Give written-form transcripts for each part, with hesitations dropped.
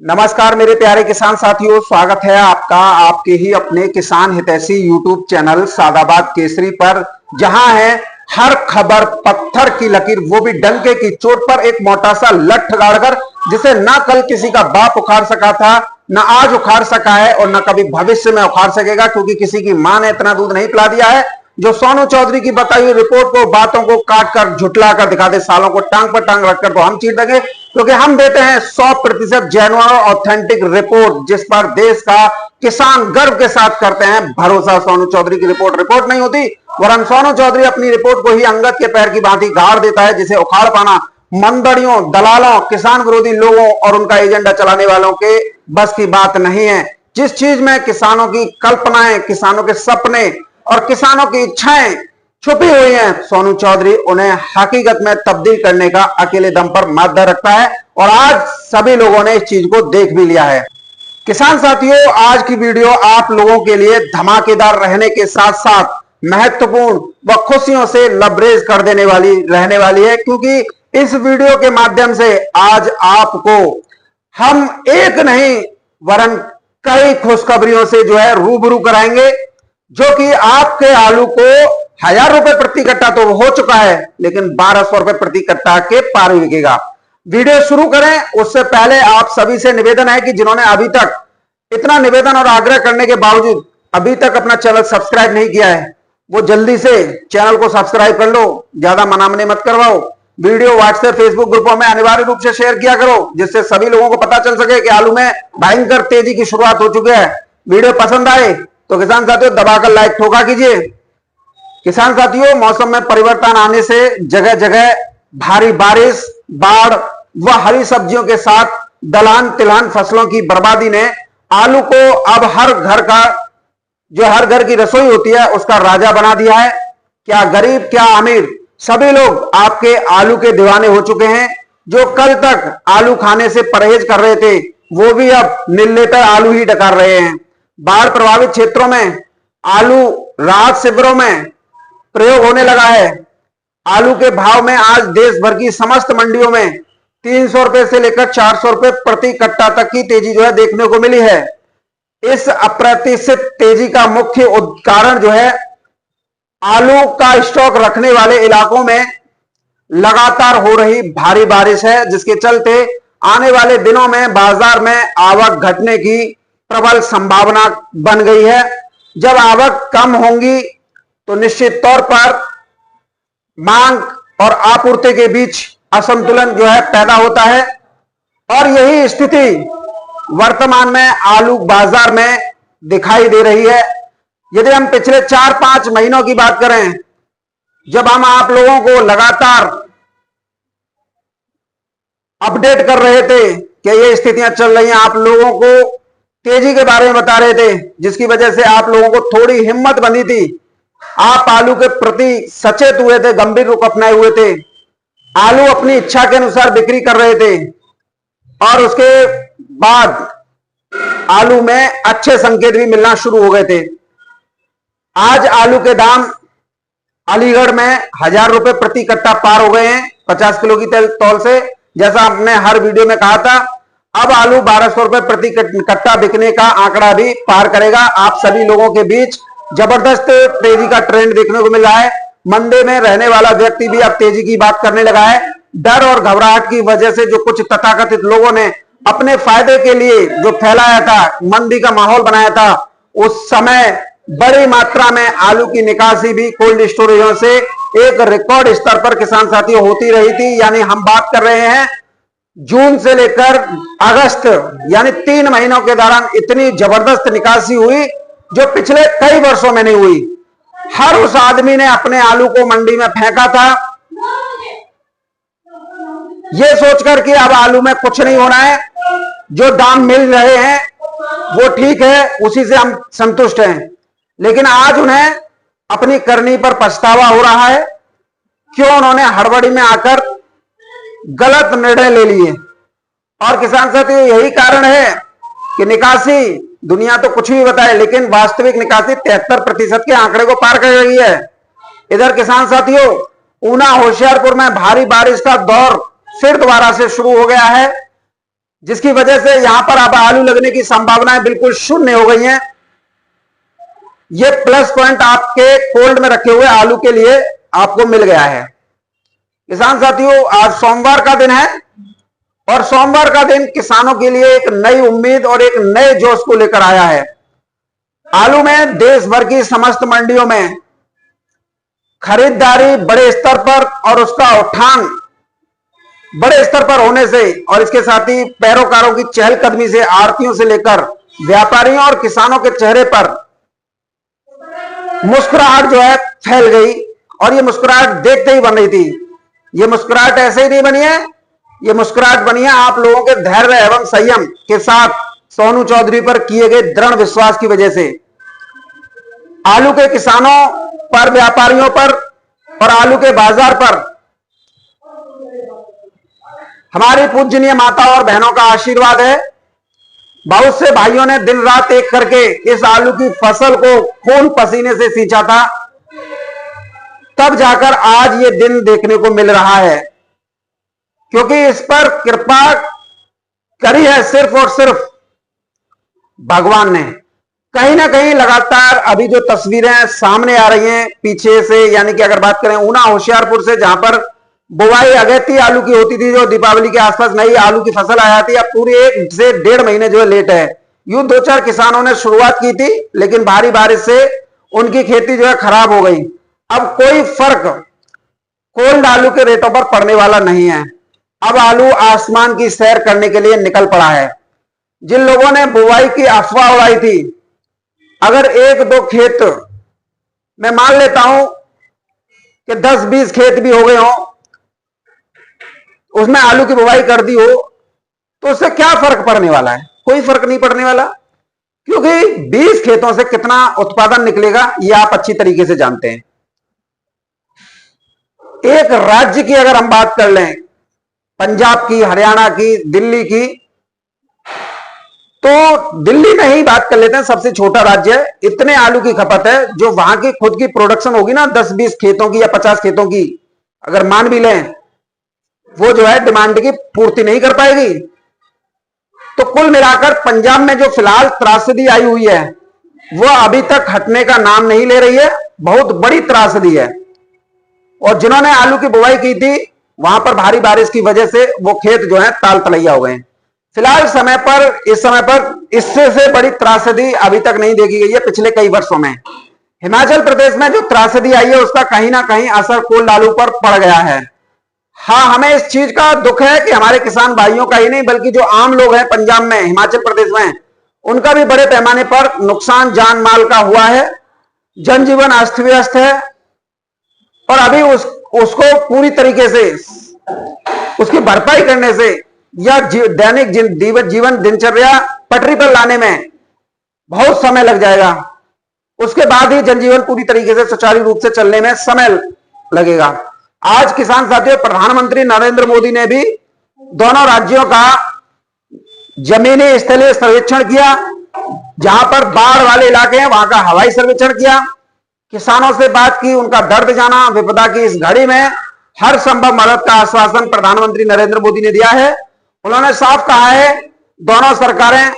नमस्कार मेरे प्यारे किसान साथियों, स्वागत है आपका आपके ही अपने किसान हितैषी यूट्यूब चैनल सादाबाद केसरी पर, जहां है हर खबर पत्थर की लकीर, वो भी डंके की चोट पर। एक मोटा सा लठ गाड़कर जिसे ना कल किसी का बाप उखाड़ सका था, ना आज उखाड़ सका है और ना कभी भविष्य में उखाड़ सकेगा, क्योंकि किसी की मां ने इतना दूध नहीं पिला दिया है जो सोनू चौधरी की बताई हुई रिपोर्ट को, बातों को काट कर झुटला कर दिखा दे। सालों को टांग पर टांग रखकर तो हम चीर देंगे, क्योंकि हम देते हैं 100% जेन्युइन और ऑथेंटिक रिपोर्ट, जिस पर देश का किसान गर्व के साथ करते हैं भरोसा। सोनू चौधरी की रिपोर्ट नहीं होती, वरन सोनू चौधरी अपनी रिपोर्ट को ही अंगद के पैर की भांति गाड़ देता है, जिसे उखाड़ पाना मंदड़ियों, दलालों, किसान विरोधी लोगों और उनका एजेंडा चलाने वालों के बस की बात नहीं है। जिस चीज में किसानों की कल्पनाएं, किसानों के सपने और किसानों की इच्छाएं छुपी हुई हैं, सोनू चौधरी उन्हें हकीकत में तब्दील करने का अकेले दम पर मादा रखता है और आज सभी लोगों ने इस चीज को देख भी लिया है। किसान साथियों, आज की वीडियो आप लोगों के लिए धमाकेदार रहने के साथ साथ महत्वपूर्ण व खुशियों से लबरेज कर देने वाली रहने वाली है, क्योंकि इस वीडियो के माध्यम से आज आपको हम एक नहीं वरन कई खुशखबरियों से जो है रूबरू कराएंगे, जो कि आपके आलू को 1000 रुपए प्रति कट्टा तो हो चुका है, लेकिन 1200 रुपए प्रति कट्टा के पार बिकेगा। वीडियो शुरू करें उससे पहले आप सभी से निवेदन है कि जिन्होंने अभी तक, इतना निवेदन और आग्रह करने के बावजूद अभी तक अपना चैनल सब्सक्राइब नहीं किया है, वो जल्दी से चैनल को सब्सक्राइब कर लो। ज्यादा मनामनी मत करवाओ। वीडियो व्हाट्सएप फेसबुक ग्रुपों में अनिवार्य रूप से शेयर किया करो, जिससे सभी लोगों को पता चल सके कि आलू में भयंकर तेजी की शुरुआत हो चुकी है। वीडियो पसंद आए तो किसान साथियों दबाकर लाइक ठोका कीजिए। किसान साथियों, मौसम में परिवर्तन आने से जगह जगह भारी बारिश, बाढ़ व हरी सब्जियों के साथ दलहन तिलहन फसलों की बर्बादी ने आलू को अब हर घर की रसोई होती है उसका राजा बना दिया है। क्या गरीब क्या अमीर, सभी लोग आपके आलू के दीवाने हो चुके हैं। जो कल तक आलू खाने से परहेज कर रहे थे, वो भी अब निल्लेतर आलू ही डकार रहे हैं। बाढ़ प्रभावित क्षेत्रों में आलू राहत शिविरों में प्रयोग होने लगा है। आलू के भाव में आज देश भर की समस्त मंडियों में 300 रुपए से लेकर 400 रुपए प्रति कट्टा तक की तेजी जो है देखने को मिली है। इस अप्रत्याशित तेजी का मुख्य कारण जो है, आलू का स्टॉक रखने वाले इलाकों में लगातार हो रही भारी बारिश है, जिसके चलते आने वाले दिनों में बाजार में आवक घटने की प्रबल संभावना बन गई है। जब आवक कम होंगी तो निश्चित तौर पर मांग और आपूर्ति के बीच असंतुलन जो है पैदा होता है, और यही स्थिति वर्तमान में आलू बाजार में दिखाई दे रही है। यदि हम पिछले 4-5 महीनों की बात करें, जब हम आप लोगों को लगातार अपडेट कर रहे थे कि ये स्थितियां चल रही हैं, आप लोगों को तेजी के बारे में बता रहे थे, जिसकी वजह से आप लोगों को थोड़ी हिम्मत बंधी थी। आप आलू के प्रति सचेत हुए थे, गंभीर रुख अपनाए हुए थे। आलू अपनी इच्छा के अनुसार बिक्री कर रहे थे और उसके बाद आलू में अच्छे संकेत भी मिलना शुरू हो गए थे। आज आलू के दाम अलीगढ़ में 1000 रुपए प्रति कट्टा पार हो गए हैं 50 किलो की तौल से। जैसा हमने हर वीडियो में कहा था, अब आलू 1200 रुपए प्रति कट्टा बिकने का आंकड़ा भी पार करेगा। आप सभी लोगों के बीच जबरदस्त तेजी का ट्रेंड देखने को मिल रहा है। मंदी में रहने वाला व्यक्ति भी अब तेजी की बात करने लगा है। डर और घबराहट की वजह से जो कुछ तथाकथित लोगों ने अपने फायदे के लिए जो फैलाया था, मंदी का माहौल बनाया था, उस समय बड़ी मात्रा में आलू की निकासी भी कोल्ड स्टोरेजों से एक रिकॉर्ड स्तर पर किसान साथियों होती रही थी। यानी हम बात कर रहे हैं जून से लेकर अगस्त, यानी 3 महीनों के दौरान इतनी जबरदस्त निकासी हुई जो पिछले कई वर्षों में नहीं हुई। हर उस आदमी ने अपने आलू को मंडी में फेंका था, यह सोचकर कि अब आलू में कुछ नहीं होना है, जो दाम मिल रहे हैं वो ठीक है, उसी से हम संतुष्ट हैं। लेकिन आज उन्हें अपनी करनी पर पछतावा हो रहा है। क्यों उन्होंने हड़बड़ी में आकर गलत निर्णय ले लिए। और किसान साथियों, यही कारण है कि निकासी, दुनिया तो कुछ भी बताए लेकिन वास्तविक निकासी 73% के आंकड़े को पार कर रही है। इधर किसान साथियों, ऊना होशियारपुर में भारी बारिश का दौर फिर दोबारा से शुरू हो गया है। जिसकी वजह से यहां पर अब आलू लगने की संभावनाएं बिल्कुल शून्य हो गई हैं। ये प्लस पॉइंट आपके कोल्ड में रखे हुए आलू के लिए आपको मिल गया है। किसान साथियों, आज सोमवार का दिन है और सोमवार का दिन किसानों के लिए एक नई उम्मीद और एक नए जोश को लेकर आया है। आलू में देश भर की समस्त मंडियों में खरीदारी बड़े स्तर पर और उसका उठान बड़े स्तर पर होने से और इसके साथ ही पैरोकारों की चहलकदमी से आड़तियों से लेकर व्यापारियों और किसानों के चेहरे पर मुस्कुराहट जो है फैल गई। और ये मुस्कुराहट देखते ही बन रही थी। ये मुस्कुराहट ऐसे ही नहीं बनी है, ये मुस्कुराहट बनी है आप लोगों के धैर्य एवं संयम के साथ सोनू चौधरी पर किए गए दृढ़ विश्वास की वजह से। आलू के किसानों पर, व्यापारियों पर और आलू के बाजार पर हमारी पूजनीय माता और बहनों का आशीर्वाद है। बहुत से भाइयों ने दिन रात एक करके इस आलू की फसल को खून पसीने से सींचा था, तब जाकर आज ये दिन देखने को मिल रहा है। क्योंकि इस पर कृपा करी है सिर्फ और सिर्फ भगवान ने। कहीं ना कहीं लगातार अभी जो तस्वीरें सामने आ रही हैं पीछे से, यानी कि अगर बात करें ऊना होशियारपुर से, जहां पर बुवाई अगेती आलू की होती थी, जो दीपावली के आसपास नई आलू की फसल आ जाती है, अब पूरे 1 से 1.5 महीने जो है लेट है। यूं 2-4 किसानों ने शुरुआत की थी, लेकिन भारी बारिश से उनकी खेती जो है खराब हो गई। अब कोई फर्क कोल्ड आलू के रेटों पर पड़ने वाला नहीं है। अब आलू आसमान की सैर करने के लिए निकल पड़ा है। जिन लोगों ने बुवाई की अफवाह उड़ाई थी, अगर 1-2 खेत, मैं मान लेता हूं कि 10-20 खेत भी हो गए हो, उसमें आलू की बुवाई कर दी हो, तो उससे क्या फर्क पड़ने वाला है? कोई फर्क नहीं पड़ने वाला। क्योंकि 20 खेतों से कितना उत्पादन निकलेगा ये आप अच्छी तरीके से जानते हैं। एक राज्य की अगर हम बात कर लें, पंजाब की, हरियाणा की, दिल्ली की, तो दिल्ली में ही बात कर लेते हैं, सबसे छोटा राज्य है, इतने आलू की खपत है, जो वहां की खुद की प्रोडक्शन होगी ना 10-20 खेतों की या 50 खेतों की, अगर मान भी लें, वो जो है डिमांड की पूर्ति नहीं कर पाएगी। तो कुल मिलाकर पंजाब में जो फिलहाल त्रासदी आई हुई है, वो अभी तक हटने का नाम नहीं ले रही है। बहुत बड़ी त्रासदी है। और जिन्होंने आलू की बुवाई की थी, वहां पर भारी बारिश की वजह से वो खेत जो है ताल तलैया हो गए। फिलहाल इस समय पर इससे से बड़ी त्रासदी अभी तक नहीं देखी गई है पिछले कई वर्षों में। हिमाचल प्रदेश में जो त्रासदी आई है, उसका कहीं ना कहीं असर कोल्ड आलू पर पड़ गया है। हाँ, हमें इस चीज का दुख है कि हमारे किसान भाइयों का ही नहीं, बल्कि जो आम लोग हैं पंजाब में, हिमाचल प्रदेश में, उनका भी बड़े पैमाने पर नुकसान जान माल का हुआ है। जनजीवन अस्त व्यस्त है और अभी उसको पूरी तरीके से उसकी भरपाई करने से या दैनिक जीवन दिनचर्या पटरी पर लाने में बहुत समय लग जाएगा। उसके बाद ही जनजीवन पूरी तरीके से सुचारू रूप से चलने में समय लगेगा। आज किसान साथियों, प्रधानमंत्री नरेंद्र मोदी ने भी दोनों राज्यों का जमीनी स्थलीय सर्वेक्षण किया। जहां पर बाढ़ वाले इलाके हैं वहां का हवाई सर्वेक्षण किया, किसानों से बात की, उनका दर्द जाना। विपदा की इस घड़ी में हर संभव मदद का आश्वासन प्रधानमंत्री नरेंद्र मोदी ने दिया है। उन्होंने साफ कहा है, दोनों सरकारें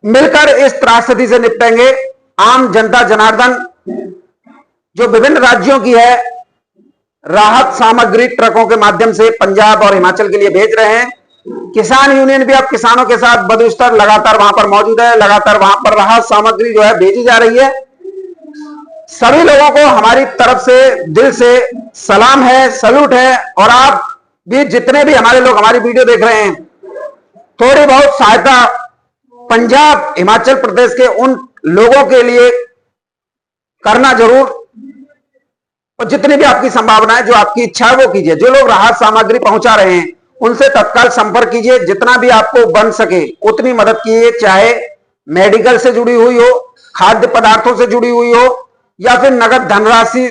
मिलकर इस त्रासदी से निपटेंगे। आम जनता जनार्दन जो विभिन्न राज्यों की है, राहत सामग्री ट्रकों के माध्यम से पंजाब और हिमाचल के लिए भेज रहे हैं। किसान यूनियन भी अब किसानों के साथ बदुस्तर लगातार वहां पर मौजूद है। लगातार वहां पर राहत सामग्री जो है भेजी जा रही है। सभी लोगों को हमारी तरफ से दिल से सलाम है, सल्यूट है। और आप भी, जितने भी हमारे लोग हमारी वीडियो देख रहे हैं, थोड़ी बहुत सहायता पंजाब हिमाचल प्रदेश के उन लोगों के लिए करना जरूर, और जितनी भी आपकी संभावना है, जो आपकी इच्छा है वो कीजिए। जो लोग राहत सामग्री पहुंचा रहे हैं उनसे तत्काल संपर्क कीजिए। जितना भी आपको बन सके उतनी मदद कीजिए, चाहे मेडिकल से जुड़ी हुई हो, खाद्य पदार्थों से जुड़ी हुई हो, या फिर नगद धनराशि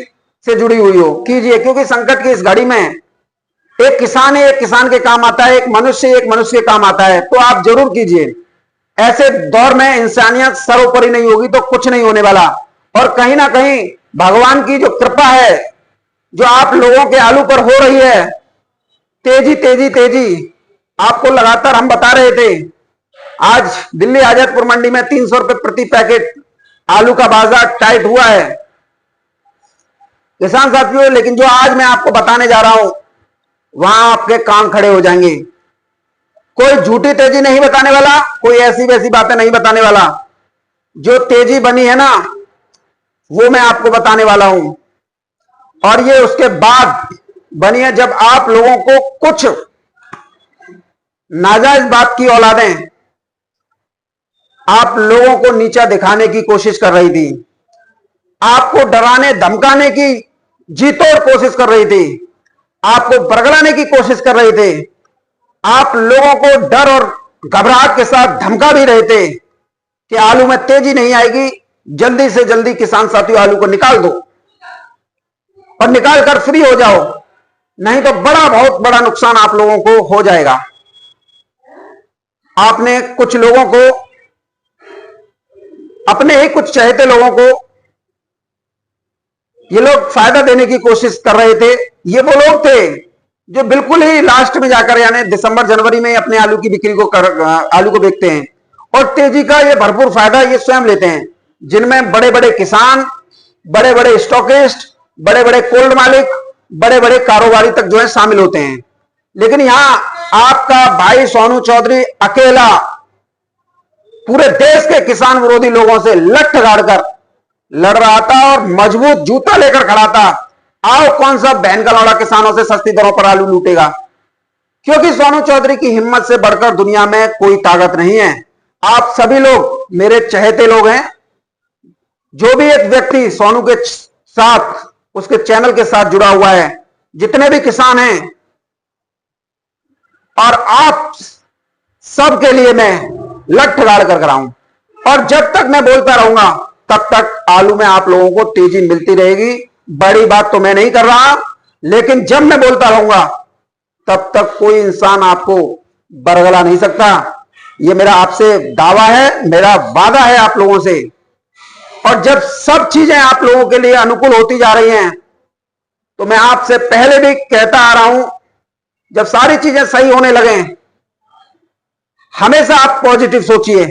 से जुड़ी हुई हो, कीजिए। क्योंकि संकट की इस घड़ी में एक किसान ही एक किसान के काम आता है, एक मनुष्य के काम आता है। तो आप जरूर कीजिए। ऐसे दौर में इंसानियत सर्वोपरि नहीं होगी तो कुछ नहीं होने वाला। और कहीं ना कहीं भगवान की जो कृपा है, जो आप लोगों के आलू पर हो रही है, तेजी तेजी तेजी आपको लगातार हम बता रहे थे, आज दिल्ली आजादपुर मंडी में 300 रुपए प्रति पैकेट आलू का बाजार टाइट हुआ है किसान साथियों। लेकिन जो आज मैं आपको बताने जा रहा हूं वहां आपके कान खड़े हो जाएंगे। कोई झूठी तेजी नहीं बताने वाला, कोई ऐसी वैसी बातें नहीं बताने वाला। जो तेजी बनी है ना वो मैं आपको बताने वाला हूं, और ये उसके बाद बनी है जब आप लोगों को कुछ नाजायज बात की औलादें आप लोगों को नीचा दिखाने की कोशिश कर रही थी, आपको डराने धमकाने की जी तोड़ कोशिश कर रही थी, आपको बरगलाने की कोशिश कर रहे थे, आप लोगों को डर और घबराहट के साथ धमका भी रहे थे कि आलू में तेजी नहीं आएगी, जल्दी से जल्दी किसान साथियों आलू को निकाल दो और निकाल कर फ्री हो जाओ, नहीं तो बहुत बड़ा नुकसान आप लोगों को हो जाएगा। आपने कुछ लोगों को, अपने ही कुछ चहेते लोगों को ये लोग फायदा देने की कोशिश कर रहे थे। ये वो लोग थे जो बिल्कुल ही लास्ट में जाकर यानी दिसंबर जनवरी में अपने आलू की बिक्री को आलू को बेचते हैं और तेजी का ये भरपूर फायदा ये स्वयं लेते हैं, जिनमें बड़े बड़े किसान, बड़े बड़े स्टॉकिस्ट, बड़े बड़े कोल्ड मालिक, बड़े बड़े कारोबारी तक जो है शामिल होते हैं। लेकिन यहां आपका भाई सोनू चौधरी अकेला पूरे देश के किसान विरोधी लोगों से लठ गाड़कर लड़ रहा था और मजबूत जूता लेकर खड़ा था। आओ कौन सा बहन का लौड़ा किसानों से सस्ती दरों पर आलू लूटेगा, क्योंकि सोनू चौधरी की हिम्मत से बढ़कर दुनिया में कोई ताकत नहीं है। आप सभी लोग मेरे चहेते लोग हैं। जो भी एक व्यक्ति सोनू के साथ, उसके चैनल के साथ जुड़ा हुआ है, जितने भी किसान हैं, और आप सबके लिए मैं लठ गाड़ कर कराऊं, और जब तक मैं बोलता रहूंगा तब तक आलू में आप लोगों को तेजी मिलती रहेगी। बड़ी बात तो मैं नहीं कर रहा, लेकिन जब मैं बोलता रहूंगा तब तक कोई इंसान आपको बरगला नहीं सकता। यह मेरा आपसे दावा है, मेरा वादा है आप लोगों से। और जब सब चीजें आप लोगों के लिए अनुकूल होती जा रही हैं तो मैं आपसे पहले भी कहता आ रहा हूं, जब सारी चीजें सही होने लगे हमेशा आप पॉजिटिव सोचिए।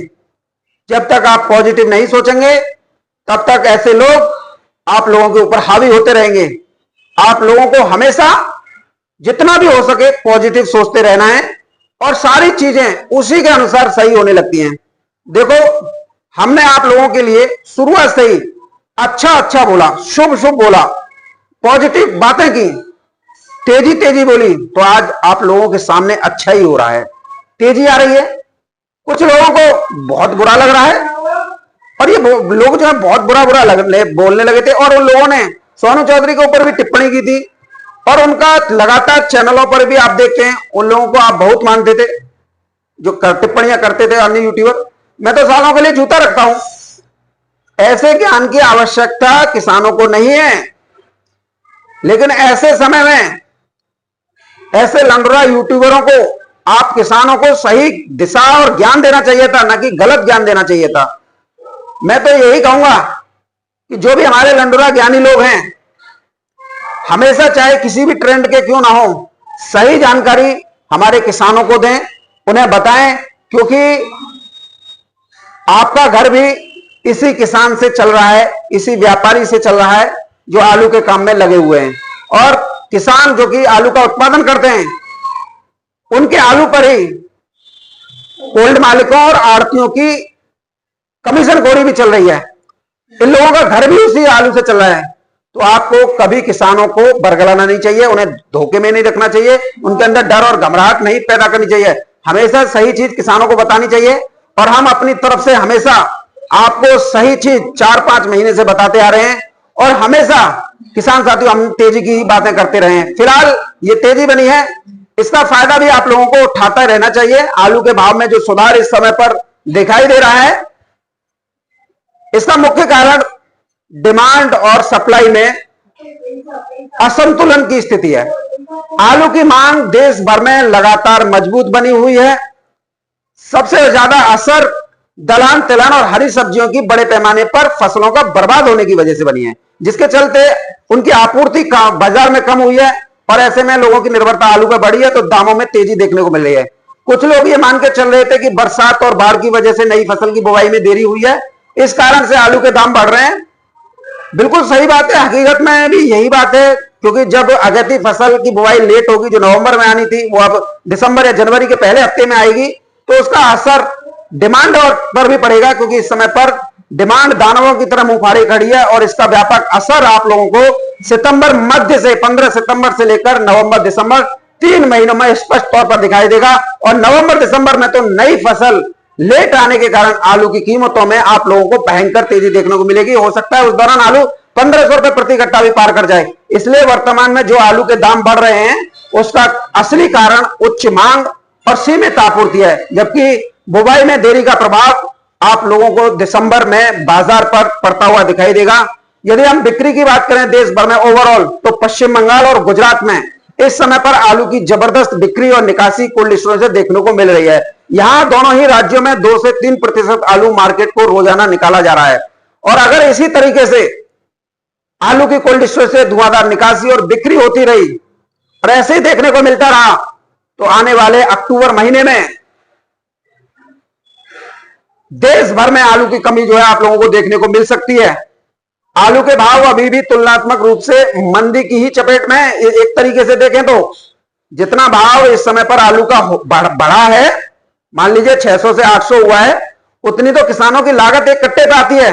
जब तक आप पॉजिटिव नहीं सोचेंगे तब तक ऐसे लोग आप लोगों के ऊपर हावी होते रहेंगे। आप लोगों को हमेशा जितना भी हो सके पॉजिटिव सोचते रहना है और सारी चीजें उसी के अनुसार सही होने लगती हैं। देखो, हमने आप लोगों के लिए शुरुआत से ही अच्छा बोला, शुभ बोला, पॉजिटिव बातें की, तेजी बोली, तो आज आप लोगों के सामने अच्छा ही हो रहा है। तेजी आ रही है, कुछ लोगों को बहुत बुरा लग रहा है और ये लोग जो है बहुत बुरा बोलने लगे थे, और उन लोगों ने सोनू चौधरी के ऊपर भी टिप्पणी की थी और उनका लगातार चैनलों पर भी आप देखते हैं, उन लोगों को आप बहुत मानते थे जो टिप्पणियां करते थे अन्य यूट्यूबर। मैं तो सालों के लिए जूता रखता हूं। ऐसे ज्ञान की आवश्यकता किसानों को नहीं है, लेकिन ऐसे समय में ऐसे लंडरा यूट्यूबरों को आप किसानों को सही दिशा और ज्ञान देना चाहिए था, न कि गलत ज्ञान देना चाहिए था। मैं तो यही कहूंगा कि जो भी हमारे लंडरा ज्ञानी लोग हैं, हमेशा चाहे किसी भी ट्रेंड के क्यों ना हो, सही जानकारी हमारे किसानों को दें, उन्हें बताएं, क्योंकि आपका घर भी इसी किसान से चल रहा है, इसी व्यापारी से चल रहा है जो आलू के काम में लगे हुए हैं। और किसान जो कि आलू का उत्पादन करते हैं, उनके आलू पर ही कोल्ड मालिकों और आड़तियों की कमीशन खोरी भी चल रही है। इन लोगों का घर भी उसी आलू से चल रहा है। तो आपको कभी किसानों को बरगलाना नहीं चाहिए, उन्हें धोखे में नहीं रखना चाहिए, उनके अंदर डर और घबराहट नहीं पैदा करनी चाहिए। हमेशा सही चीज किसानों को बतानी चाहिए और हम अपनी तरफ से हमेशा आपको सही चीज 4-5 महीने से बताते आ रहे हैं और हमेशा किसान साथियों हम तेजी की बातें करते रहे हैं। फिलहाल ये तेजी बनी है, इसका फायदा भी आप लोगों को उठाता रहना चाहिए। आलू के भाव में जो सुधार इस समय पर दिखाई दे रहा है, इसका मुख्य कारण डिमांड और सप्लाई में असंतुलन की स्थिति है। आलू की मांग देश भर में लगातार मजबूत बनी हुई है। सबसे ज्यादा असर दलहन, तिलहन और हरी सब्जियों की बड़े पैमाने पर फसलों का बर्बाद होने की वजह से बनी है, जिसके चलते उनकी आपूर्ति बाजार में कम हुई है और ऐसे में लोगों की निर्भरता आलू पर बढ़ी है, तो दामों में तेजी देखने को मिल रही है। कुछ लोग ये मान के चल रहे थे कि बरसात और बाढ़ की वजह से नई फसल की बुवाई में देरी हुई है, इस कारण से आलू के दाम बढ़ रहे हैं। बिल्कुल सही बात है, हकीकत में भी यही बात है, क्योंकि जब अगेती फसल की बुवाई लेट होगी, जो नवंबर में आनी थी, वो अब दिसंबर या जनवरी के पहले हफ्ते में आएगी, तो उसका असर डिमांड पर भी पड़ेगा, क्योंकि इस समय पर डिमांड दानवों की तरह मुंह फाड़े खड़ी है और इसका व्यापक असर आप लोगों को सितंबर मध्य से 15 सितंबर से लेकर नवंबर दिसंबर 3 महीनों में स्पष्ट तौर पर दिखाई देगा। और नवंबर दिसंबर में तो नई फसल लेट आने के कारण आलू की कीमतों में आप लोगों को भयंकर तेजी देखने को मिलेगी। हो सकता है उस दौरान आलू 1500 रुपए प्रति कट्टा भी पार कर जाए। इसलिए वर्तमान में जो आलू के दाम बढ़ रहे हैं उसका असली कारण उच्च मांग और सीमित आपूर्ति है, जबकि बुवाई में देरी का प्रभाव आप लोगों को दिसंबर में बाजार पर पड़ता हुआ दिखाई देगा। यदि हम बिक्री की बात करें देश भर में ओवरऑल, तो पश्चिम बंगाल और गुजरात में इस समय पर आलू की जबरदस्त बिक्री और निकासी कोल्ड स्टोरेज से देखने को मिल रही है। यहां दोनों ही राज्यों में 2 से 3% आलू मार्केट को रोजाना निकाला जा रहा है। और अगर इसी तरीके से आलू की कोल्ड स्टोरेज से धुआंधार निकासी और बिक्री होती रही और ऐसे ही देखने को मिलता रहा, तो आने वाले अक्टूबर महीने में देश भर में आलू की कमी जो है आप लोगों को देखने को मिल सकती है। आलू के भाव अभी भी तुलनात्मक रूप से मंदी की ही चपेट में। एक तरीके से देखें तो जितना भाव इस समय पर आलू का बढ़ा है, मान लीजिए 600 से 800 हुआ है, उतनी तो किसानों की लागत एक कट्टे पे आती है।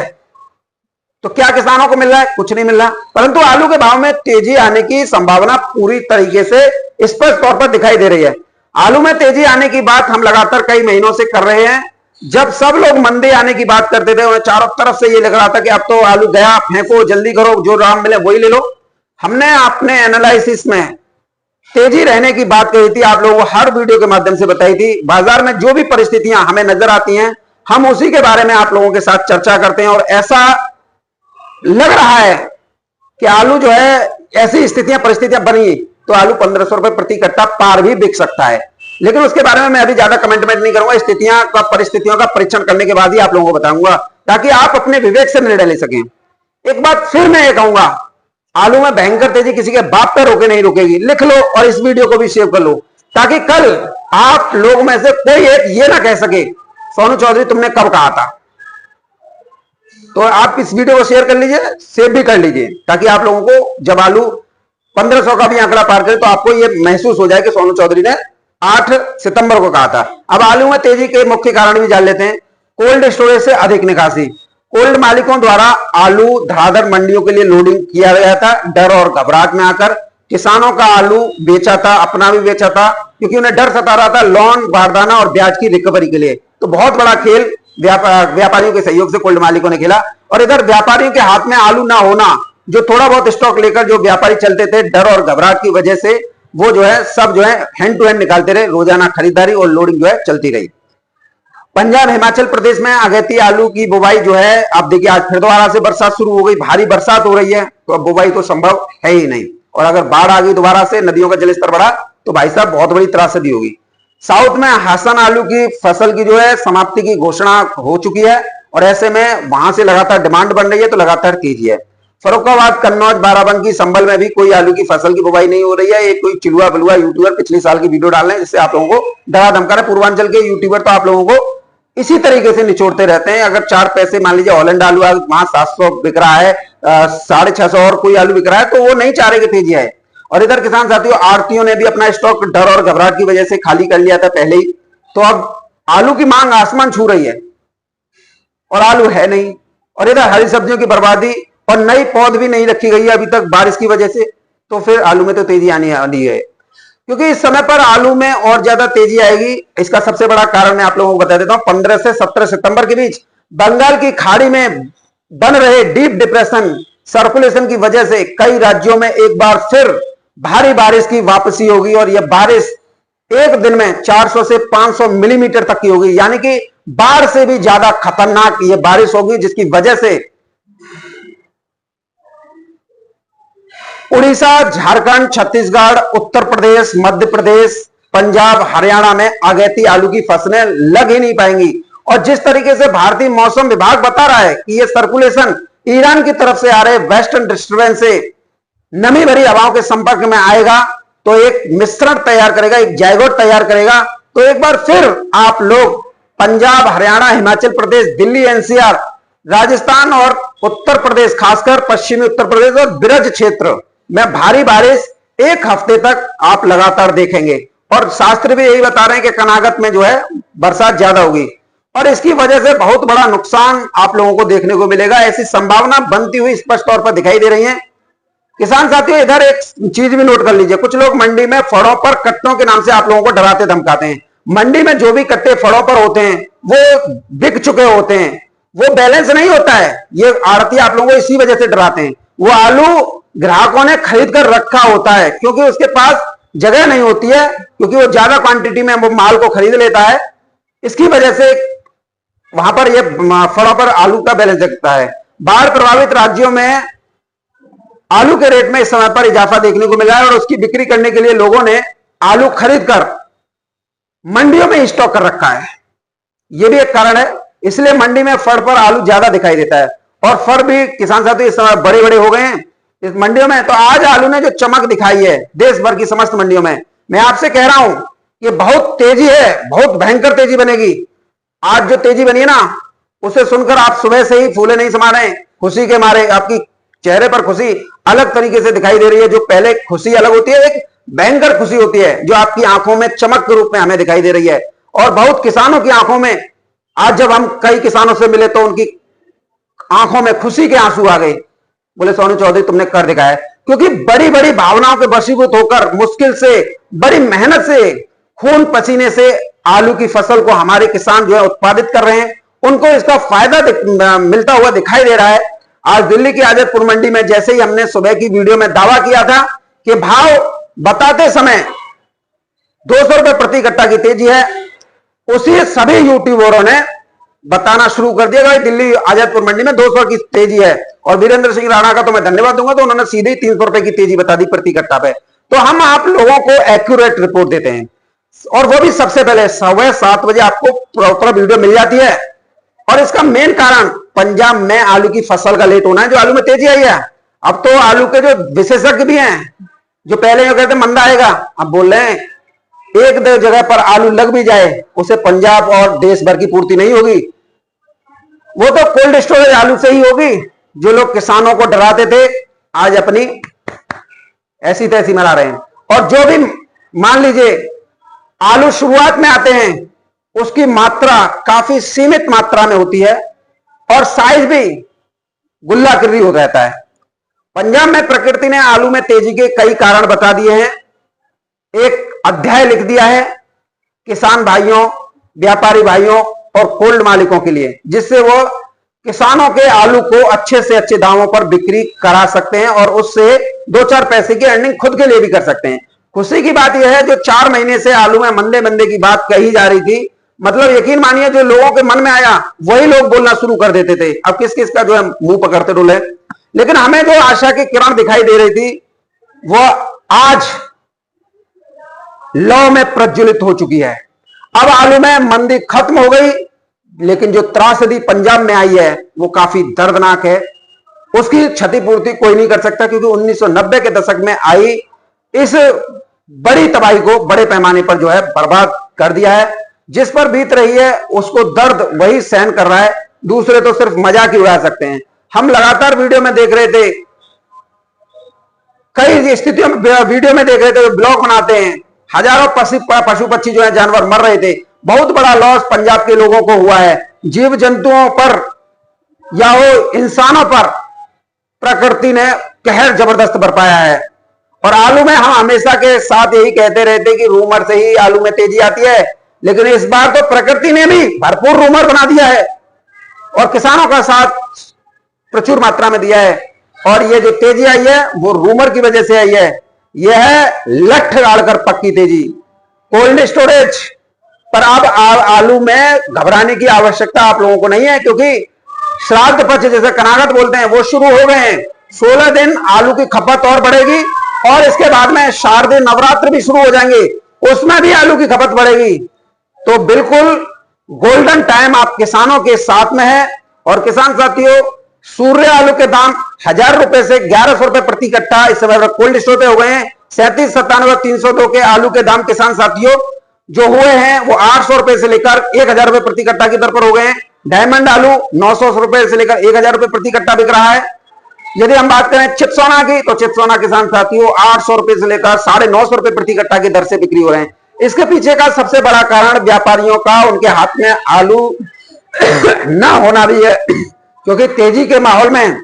तो क्या किसानों को मिल रहा है? कुछ नहीं मिल रहा। परंतु आलू के भाव में तेजी आने की संभावना पूरी तरीके से स्पष्ट तौर पर दिखाई दे रही है। आलू में तेजी आने की बात हम लगातार कई महीनों से कर रहे हैं। जब सब लोग मंदी आने की बात करते थे, उन्हें चारों तरफ से ये लग रहा था कि अब तो आलू गया, फेंको, जल्दी करो, जो दाम मिले वही ले लो। हमने अपने एनालिसिस में तेजी रहने की बात कही थी, आप लोगों को हर वीडियो के माध्यम से बताई थी। बाजार में जो भी परिस्थितियां हमें नजर आती हैं, हम उसी के बारे में आप लोगों के साथ चर्चा करते हैं। और ऐसा लग रहा है कि आलू जो है, ऐसी स्थितियां परिस्थितियां बनी तो आलू 1500 रुपए प्रति कट्टा पार भी बिक सकता है। लेकिन उसके बारे में मैं अभी ज्यादा कमेंटमेंट नहीं करूंगा। स्थितियां का परिस्थितियों का परीक्षण करने के बाद ही आप लोगों को बताऊंगा, ताकि आप अपने विवेक से निर्णय ले सकें। एक बात फिर मैं ये कहूंगा, आलू में भयंकर तेजी किसी के बाप पे रोके नहीं रुकेगी। लिख लो और इस वीडियो को भी सेव कर लो, ताकि कल आप लोगों में से कोई एक ये ना कह सके सोनू चौधरी तुमने कब कहा था। तो आप इस वीडियो को शेयर कर लीजिए, सेव भी कर लीजिए, ताकि आप लोगों को जब आलू 1500 का भी आंकड़ा पार करे तो आपको ये महसूस हो जाए कि सोनू चौधरी ने 8 सितंबर को कहा था। अब आलू में तेजी के मुख्य कारण भी जान लेते हैं। कोल्ड स्टोरेज से अधिक निकासी। कोल्ड मालिकों द्वारा आलू धड़ाधड़ मंडियों के लिए लोडिंग किया गया था। डर और घबराहट में आकर किसानों का आलू बेचा था, अपना भी बेचा था, क्योंकि उन्हें डर सता रहा था लोन, बारदाना और ब्याज की रिकवरी के लिए। तो बहुत बड़ा खेल व्यापारियों के सहयोग से कोल्ड मालिकों ने खेला। और इधर व्यापारियों के हाथ में आलू ना होना, जो थोड़ा बहुत स्टॉक लेकर जो व्यापारी चलते थे, डर और घबराहट की वजह से वो जो है सब जो है हैंड टू हैंड निकालते रहे। रोजाना खरीदारी और लोडिंग जो है चलती रही। पंजाब, हिमाचल प्रदेश में अगेती आलू की बुवाई जो है, आप देखिए आज फिर दोबारा से बरसात शुरू हो गई, भारी बरसात हो रही है, तो अब बुवाई तो संभव है ही नहीं। और अगर बाढ़ आ गई दोबारा से, नदियों का जलस्तर बढ़ा, तो भाई साहब बहुत बड़ी त्रासदी होगी। साउथ में हासन आलू की फसल की जो है समाप्ति की घोषणा हो चुकी है और ऐसे में वहां से लगातार डिमांड बन रही है, तो लगातार तेजी है। फर्रुखाबाद, कन्नौज, बाराबंकी, संभल में भी कोई आलू की फसल की बुवाई नहीं हो रही है। एक कोई चिलुआ बलुआ यूट्यूबर पिछले साल की वीडियो डाल रहे हैं, जिससे आप लोगों को डरा धमका रहे। पूर्वांचल के यूट्यूबर तो आप लोगों को इसी तरीके से निचोड़ते रहते हैं। अगर 4 पैसे मान लीजिए हॉलैंड आलू वहां 700 बिक रहा है, 650 और कोई आलू बिक रहा है, तो वो नहीं चाह रहे कि तेजी आए। और इधर किसान साथियों, आड़तियों ने भी अपना स्टॉक डर और घबराहट की वजह से खाली कर लिया था पहले ही। तो अब आलू की मांग आसमान छू रही है और आलू है नहीं। और इधर हरी सब्जियों की बर्बादी और नई पौध भी नहीं रखी गई है अभी तक बारिश की वजह से, तो फिर आलू में तो तेजी आनी वाली है। क्योंकि इस समय पर आलू में और ज्यादा तेजी आएगी। इसका सबसे बड़ा कारण मैं आप लोगों को बता देता हूं। 15 से 17 सितंबर के बीच बंगाल की खाड़ी में बन रहे डीप डिप्रेशन सर्कुलेशन की वजह से कई राज्यों में एक बार फिर भारी बारिश की वापसी होगी। और यह बारिश एक दिन में 400 से 500 मिलीमीटर तक की होगी, यानी कि बाढ़ से भी ज्यादा खतरनाक यह बारिश होगी, जिसकी वजह से उड़ीसा, झारखंड, छत्तीसगढ़, उत्तर प्रदेश, मध्य प्रदेश, पंजाब, हरियाणा में अगेती आलू की फसलें लग ही नहीं पाएंगी। और जिस तरीके से भारतीय मौसम विभाग बता रहा है कि यह सर्कुलेशन ईरान की तरफ से आ रहे वेस्टर्न डिस्टर्बेंस से नमी भरी हवाओं के संपर्क में आएगा, तो एक मिश्रण तैयार करेगा, एक जायगोट तैयार करेगा, तो एक बार फिर आप लोग पंजाब, हरियाणा, हिमाचल प्रदेश, दिल्ली, एनसीआर, राजस्थान और उत्तर प्रदेश, खासकर पश्चिमी उत्तर प्रदेश और ब्रज क्षेत्र में भारी बारिश एक हफ्ते तक आप लगातार देखेंगे। और शास्त्र भी यही बता रहे हैं कि कनागत में जो है बरसात ज्यादा होगी और इसकी वजह से बहुत बड़ा नुकसान आप लोगों को देखने को मिलेगा। ऐसी संभावना बनती हुई स्पष्ट तौर पर दिखाई दे रही है। किसान साथियों, इधर एक चीज भी नोट कर लीजिए, कुछ लोग मंडी में फड़ों पर कट्टों के नाम से आप लोगों को डराते धमकाते हैं। मंडी में जो भी कट्टे फड़ों पर होते हैं वो बिक चुके होते हैं, वो बैलेंस नहीं होता है। ये आड़ती आप लोगों को इसी वजह से डराते हैं। वो आलू ग्राहकों ने खरीद कर रखा होता है क्योंकि उसके पास जगह नहीं होती है, क्योंकि वो ज्यादा क्वांटिटी में वो माल को खरीद लेता है। इसकी वजह से वहां पर ये फड़ों पर आलू का बैलेंस दिखता है। बाढ़ प्रभावित राज्यों में आलू के रेट में इस समय पर इजाफा देखने को मिला है और उसकी बिक्री करने के लिए लोगों ने आलू खरीदकर मंडियों में स्टॉक कर रखा है। यह भी एक कारण है, इसलिए मंडी में फड़ पर आलू ज्यादा दिखाई देता है। और फड़ भी किसान साथी इस समय बड़े बड़े हो गए हैं इस मंडियों में। तो आज आलू ने जो चमक दिखाई है देश भर की समस्त मंडियों में, मैं आपसे कह रहा हूं कि बहुत तेजी है, बहुत भयंकर तेजी बनेगी। आज जो तेजी बनी है ना, उसे सुनकर आप सुबह से ही फूले नहीं समा रहे, खुशी के मारे आपकी चेहरे पर खुशी अलग तरीके से दिखाई दे रही है। जो पहले खुशी अलग होती है, एक भयंकर खुशी होती है जो आपकी आंखों में चमक के रूप में हमें दिखाई दे रही है। और बहुत किसानों की आंखों में, आज जब हम कई किसानों से मिले तो उनकी आंखों में खुशी के आंसू आ गए। बोले सोनू चौधरी तुमने कर दिखाया, क्योंकि बड़ी बड़ी भावनाओं के वशीभूत होकर मुश्किल से, बड़ी मेहनत से, खून पसीने से आलू की फसल को हमारे किसान जो है उत्पादित कर रहे हैं, उनको इसका फायदा मिलता हुआ दिखाई दे रहा है। आज दिल्ली की आजतपुर मंडी में जैसे ही हमने सुबह की वीडियो में दावा किया था कि भाव बताते समय 200 रुपए प्रति कट्टा की तेजी है, उसी सभी यूट्यूबरों ने बताना शुरू कर दिया भाई दिल्ली आजादपुर मंडी में 200 की तेजी है। और वीरेंद्र सिंह राणा का तो मैं धन्यवाद दूंगा, तो उन्होंने सीधे ही 300 रुपए की तेजी बता दी प्रति कट्टा पे। तो हम आप लोगों को एक्यूरेट रिपोर्ट देते हैं और वो भी सबसे पहले 7:15 बजे आपको प्रॉपर वीडियो मिल जाती है। और इसका मेन कारण पंजाब में आलू की फसल का लेट होना है, जो आलू में तेजी आई है। अब तो आलू के जो विशेषज्ञ भी हैं, जो पहले कहते मंदा आएगा, अब बोल रहे हैं एक दो जगह पर आलू लग भी जाए उसे पंजाब और देश भर की पूर्ति नहीं होगी, वो तो कोल्ड स्टोरेज आलू से ही होगी। जो लोग किसानों को डराते थे आज अपनी ऐसी तैसी मना रहे हैं। और जो भी मान लीजिए आलू शुरुआत में आते हैं उसकी मात्रा काफी सीमित मात्रा में होती है और साइज भी गुल्ला किर्री हो रहता है। पंजाब में प्रकृति ने आलू में तेजी के कई कारण बता दिए हैं, एक अध्याय लिख दिया है किसान भाइयों, व्यापारी भाइयों और कोल्ड मालिकों के लिए, जिससे वो किसानों के आलू को अच्छे से अच्छे दामों पर बिक्री करा सकते हैं और उससे 2-4 पैसे की अर्निंग खुद के लिए भी कर सकते हैं। खुशी की बात यह है जो 4 महीने से आलू में मंदे मंदे की बात कही जा रही थी, मतलब यकीन मानिए जो लोगों के मन में आया वही लोग बोलना शुरू कर देते थे। अब किस किस का जो है मुंह पकड़ते डोले, लेकिन हमें जो आशा की किरण दिखाई दे रही थी वो आज लौ में प्रज्वलित हो चुकी है। अब आलू में मंदी खत्म हो गई, लेकिन जो त्रासदी पंजाब में आई है वो काफी दर्दनाक है। उसकी क्षतिपूर्ति कोई नहीं कर सकता, क्योंकि 1990 के दशक में आई इस बड़ी तबाही को बड़े पैमाने पर जो है बर्बाद कर दिया है। जिस पर बीत रही है उसको दर्द वही सहन कर रहा है, दूसरे तो सिर्फ मजाक ही उड़ा सकते हैं। हम लगातार वीडियो में देख रहे थे, कई स्थितियों में वीडियो में देख रहे थे, ब्लॉग बनाते हैं, हजारों पशु पक्षी जो है जानवर मर रहे थे। बहुत बड़ा लॉस पंजाब के लोगों को हुआ है। जीव जंतुओं पर या वो इंसानों पर प्रकृति ने कहर जबरदस्त बरपाया है। और आलू में हम हमेशा के साथ यही कहते रहते कि रूमर से ही आलू में तेजी आती है, लेकिन इस बार तो प्रकृति ने भी भरपूर रूमर बना दिया है और किसानों का साथ प्रचुर मात्रा में दिया है। और ये जो तेजी आई है वो रूमर की वजह से आई है। यह है लठ डालकर पक्की तेजी। कोल्ड स्टोरेज पर अब आलू में घबराने की आवश्यकता आप लोगों को नहीं है, क्योंकि श्राद्ध पक्ष जैसे कनागत बोलते हैं वो शुरू हो गए हैं। 16 दिन आलू की खपत और बढ़ेगी और इसके बाद में शारदीय नवरात्र भी शुरू हो जाएंगे, उसमें भी आलू की खपत बढ़ेगी। तो बिल्कुल गोल्डन टाइम आप किसानों के साथ में है। और किसान साथियों, सूर्य आलू के दाम 1000 रुपए से 1100 रुपए प्रति कट्टा इस समय कोल्ड स्टोर पे हो गए हैं। 37, 97, 302 के आलू के दाम किसान साथियों जो हुए हैं वो 800 रुपए से लेकर 1000 रुपए प्रति कट्टा की दर पर हो गए हैं। डायमंड आलू 900 रुपए से लेकर 1000 रुपए प्रति कट्टा बिक रहा है। यदि हम बात करें चिप्सोना की, तो चिप्सोना किसान साथियों 800 रुपए से लेकर 950 रुपए प्रति कट्टा की दर से बिक्री हो रहे हैं। इसके पीछे का सबसे बड़ा कारण व्यापारियों का उनके हाथ में आलू न होना भी है, क्योंकि तेजी के माहौल में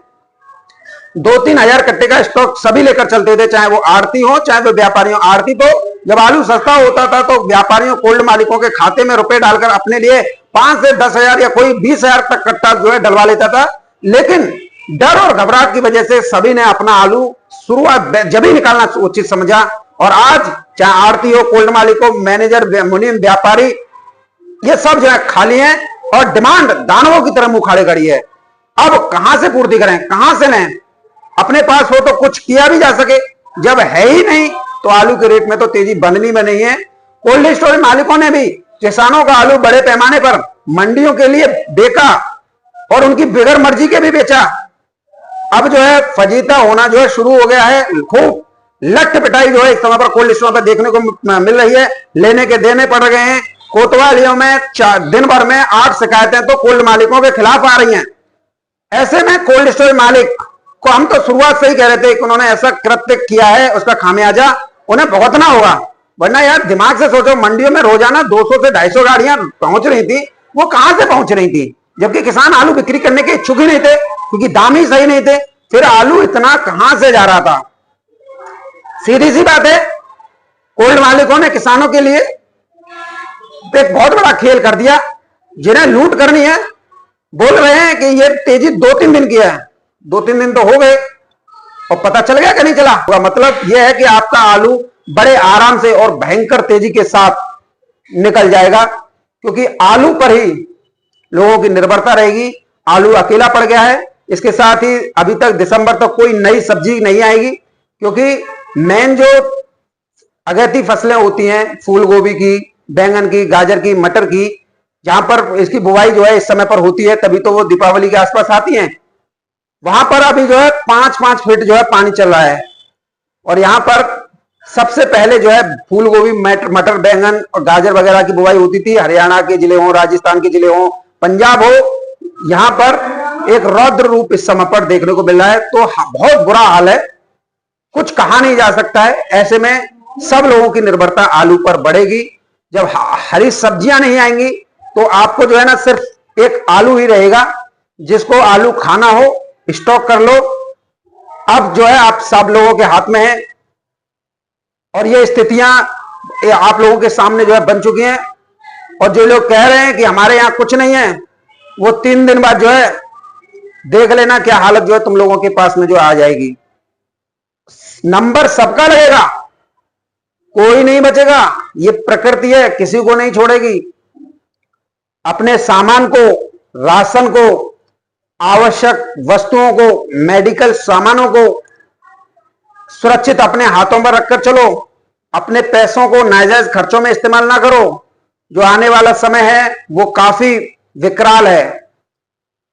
2-3 हजार कट्टे का स्टॉक सभी लेकर चलते थे, चाहे वो आड़ती हो चाहे वो व्यापारी हो। आड़ती तो जब आलू सस्ता होता था तो व्यापारियों कोल्ड मालिकों के खाते में रुपए डालकर अपने लिए 5 से 10 हजार या कोई 20 हजार तक कट्टा जो है डलवा लेता था। लेकिन डर और घबराहट की वजह से सभी ने अपना आलू शुरुआत जब ही निकालना उचित समझा, और आज चाहे आड़ती हो, कोल्ड मालिक हो, मैनेजर, मुनीम, व्यापारी, ये सब जो है खाली है और डिमांड दानवों की तरह मुंह खाड़े खड़ी है। अब कहां से पूर्ति करें, कहां से लें? अपने पास हो तो कुछ किया भी जा सके, जब है ही नहीं तो आलू के रेट में तो तेजी बंधनी में नहीं है। कोल्ड स्टोरेज मालिकों ने भी किसानों का आलू बड़े पैमाने पर मंडियों के लिए बेचा और उनकी बगैर मर्जी के भी बेचा। अब जो है फजीता होना जो है शुरू हो गया है। खूब लट पिटाई जो है इस समय पर कोल्ड स्टोर पर देखने को मिल रही है। लेने के देने पड़ गए हैं। कोतवालियों में दिन भर में 8 शिकायतें तो कोल्ड मालिकों के खिलाफ आ रही हैं। ऐसे में कोल्ड स्टोरेज मालिक को हम तो शुरुआत से ही कह रहे थे कि उन्होंने ऐसा कृत्य किया है, उसका खामियाजा उन्हें भुगतना होगा। वरना यार दिमाग से सोचो, मंडियों में रोजाना 200 से 250 गाड़ियां पहुंच रही थी, वो कहां से पहुंच रही थी? जबकि किसान आलू बिक्री करने के इच्छुक ही नहीं थे, क्योंकि दाम ही सही नहीं थे। फिर आलू इतना कहां से जा रहा था? सीधी सी बात है, कोल्ड मालिकों ने किसानों के लिए एक बहुत बड़ा खेल कर दिया। जिन्हें लूट करनी है बोल रहे हैं कि ये तेजी 2-3 दिन की है। 2-3 दिन तो हो गए और पता चल गया कि नहीं चला हुआ। मतलब यह है कि आपका आलू बड़े आराम से और भयंकर तेजी के साथ निकल जाएगा, क्योंकि आलू पर ही लोगों की निर्भरता रहेगी। आलू अकेला पड़ गया है। इसके साथ ही अभी तक दिसंबर तक कोई नई सब्जी नहीं आएगी, क्योंकि मेन जो अगैती फसलें होती हैं, फूल गोभी की, बैंगन की, गाजर की, मटर की, जहां पर इसकी बुवाई जो है इस समय पर होती है, तभी तो वो दीपावली के आसपास आती हैं। वहां पर अभी जो है 5-5 फीट जो है पानी चल रहा है। और यहां पर सबसे पहले जो है फूल गोभी, मटर, बैंगन और गाजर वगैरह की बुवाई होती थी। हरियाणा के जिले हों, राजस्थान के जिले हों, पंजाब हो, यहां पर एक रौद्र रूप इस समय पर देखने को मिल रहा है। तो बहुत बुरा हाल है, कुछ कहा नहीं जा सकता है। ऐसे में सब लोगों की निर्भरता आलू पर बढ़ेगी। जब हरी सब्जियां नहीं आएंगी तो आपको जो है ना सिर्फ एक आलू ही रहेगा, जिसको आलू खाना हो स्टॉक कर लो। अब जो है आप सब लोगों के हाथ में है और ये स्थितियां आप लोगों के सामने जो है बन चुकी हैं। और जो लोग कह रहे हैं कि हमारे यहां कुछ नहीं है, वो 3 दिन बाद जो है देख लेना क्या हालत जो है तुम लोगों के पास में जो आ जाएगी। नंबर सबका लगेगा, कोई नहीं बचेगा। ये प्रकृति है, किसी को नहीं छोड़ेगी। अपने सामान को, राशन को, आवश्यक वस्तुओं को, मेडिकल सामानों को सुरक्षित अपने हाथों पर रखकर चलो। अपने पैसों को नाजायज खर्चों में इस्तेमाल ना करो। जो आने वाला समय है वो काफी विकराल है।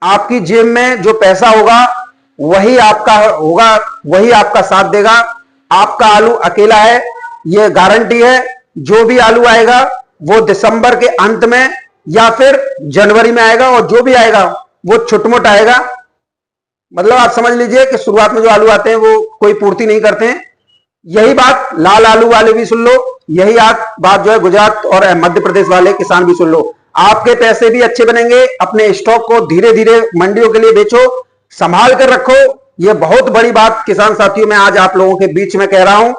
आपकी जेब में जो पैसा होगा वही आपका होगा, वही आपका साथ देगा। आपका आलू अकेला है, ये गारंटी है। जो भी आलू आएगा वो दिसंबर के अंत में या फिर जनवरी में आएगा, और जो भी आएगा वो छुटमुट आएगा। मतलब आप समझ लीजिए कि शुरुआत में जो आलू आते हैं वो कोई पूर्ति नहीं करते हैं। यही बात लाल आलू वाले भी सुन लो, यही बात जो है गुजरात और मध्य प्रदेश वाले किसान भी सुन लो। आपके पैसे भी अच्छे बनेंगे। अपने स्टॉक को धीरे धीरे मंडियों के लिए बेचो, संभाल कर रखो। यह बहुत बड़ी बात किसान साथियों मैं आज आप लोगों के बीच में कह रहा हूं।